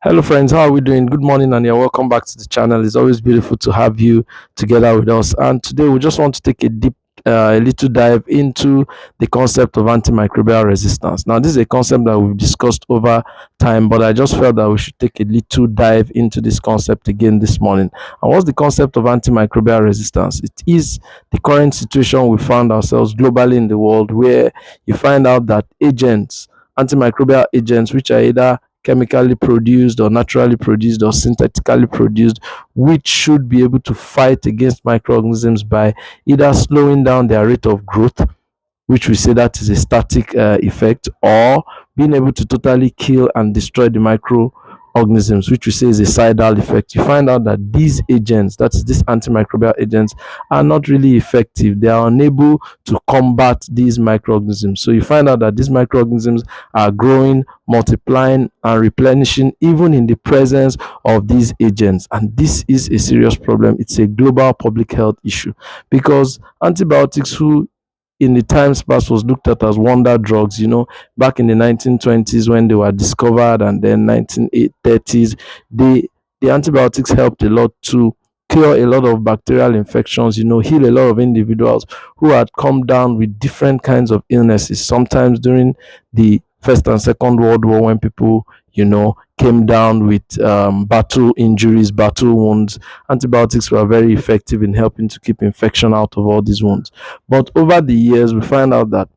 Hello, friends. How are we doing? Good morning, and you're welcome back to the channel. It's always beautiful to have you together with us. And today, we just want to take a little dive into the concept of antimicrobial resistance. Now, this is a concept that we've discussed over time, but I just felt that we should take a little dive into this concept again this morning. And what's the concept of antimicrobial resistance? It is the current situation we found ourselves globally in the world, where you find out that antimicrobial agents, which are either chemically produced or naturally produced or synthetically produced, which should be able to fight against microorganisms by either slowing down their rate of growth, which we say that is a static effect, or being able to totally kill and destroy the microorganisms, which we say is a sidal effect. You find out that these agents, that is, these antimicrobial agents, are not really effective. They are unable to combat these microorganisms. So you find out that these microorganisms are growing, multiplying, and replenishing even in the presence of these agents. And this is a serious problem. It's a global public health issue because antibiotics, who in the times past was looked at as wonder drugs, back in the 1920s when they were discovered, and then 1930s, the antibiotics helped a lot to cure a lot of bacterial infections, heal a lot of individuals who had come down with different kinds of illnesses, sometimes during the First and Second World War, when people, came down with battle injuries, battle wounds. Antibiotics were very effective in helping to keep infection out of all these wounds. But over the years, we find out that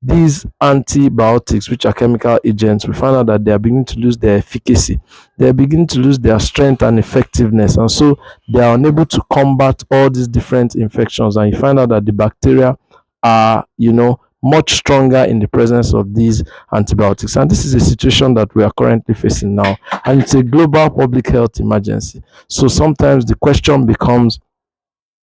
these antibiotics, which are chemical agents, we find out that they are beginning to lose their efficacy. They are beginning to lose their strength and effectiveness. And so they are unable to combat all these different infections. And you find out that the bacteria are, much stronger in the presence of these antibiotics. And this is a situation that we are currently facing now. And it's a global public health emergency. So sometimes the question becomes,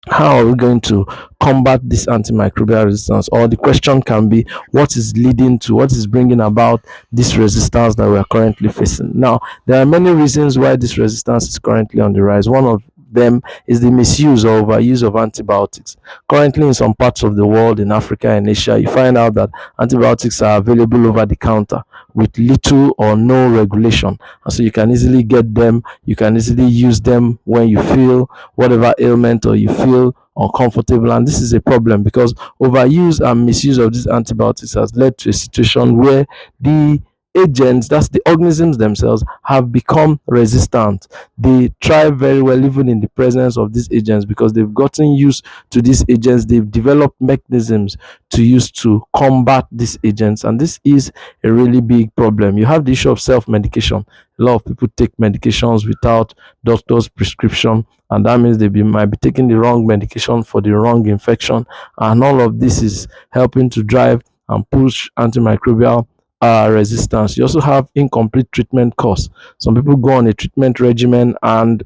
how are we going to combat this antimicrobial resistance? Or the question can be, what is leading to, what is bringing about this resistance that we are currently facing? Now, there are many reasons why this resistance is currently on the rise. One of them is the misuse or overuse of antibiotics. Currently, in some parts of the world, in Africa and Asia, you find out that antibiotics are available over the counter with little or no regulation. And so you can easily get them, you can easily use them when you feel whatever ailment or you feel uncomfortable. And this is a problem because overuse and misuse of these antibiotics has led to a situation where the agents, that's the organisms themselves, have become resistant. They thrive very well even in the presence of these agents because they've gotten used to these agents. They've developed mechanisms to use to combat these agents, and this is a really big problem. You have the issue of self-medication. A lot of people take medications without doctor's prescription, and that means might be taking the wrong medication for the wrong infection, and all of this is helping to drive and push antimicrobial resistance. You also have incomplete treatment course. Some people go on a treatment regimen, and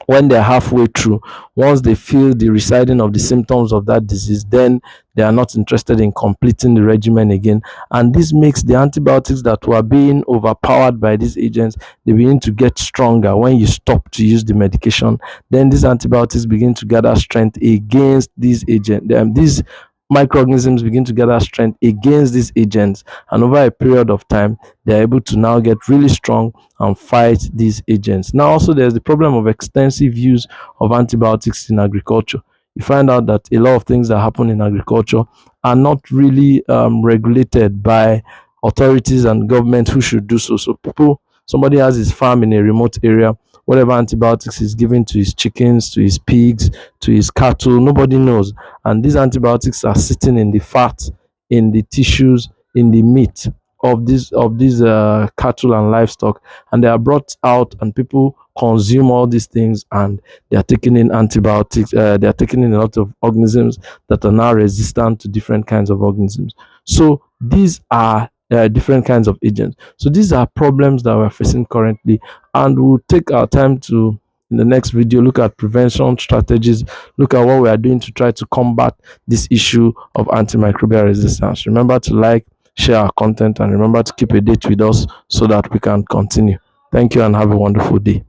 when they're halfway through, once they feel the residing of the symptoms of that disease, then they are not interested in completing the regimen again. And this makes the antibiotics that were being overpowered by these agents, they begin to get stronger. When you stop to use the medication, then these antibiotics begin to gather strength against these agents. These microorganisms begin to gather strength against these agents, and over a period of time, they're able to now get really strong and fight these agents. Now, also, there's the problem of extensive use of antibiotics in agriculture. You find out that a lot of things that happen in agriculture are not really regulated by authorities and government who should do so. So, somebody has his farm in a remote area, whatever antibiotics is given to his chickens, to his pigs, to his cattle, nobody knows. And these antibiotics are sitting in the fat, in the tissues, in the meat of these cattle and livestock, and they are brought out, and people consume all these things, and they are taking in antibiotics. They are taking in a lot of organisms that are now resistant to different kinds of organisms. So these are different kinds of agents. So these are problems that we're facing currently, and we'll take our time to, in the next video, look at prevention strategies, look at what we are doing to try to combat this issue of antimicrobial resistance. Remember to like, share our content, and remember to keep a date with us so that we can continue. Thank you and have a wonderful day.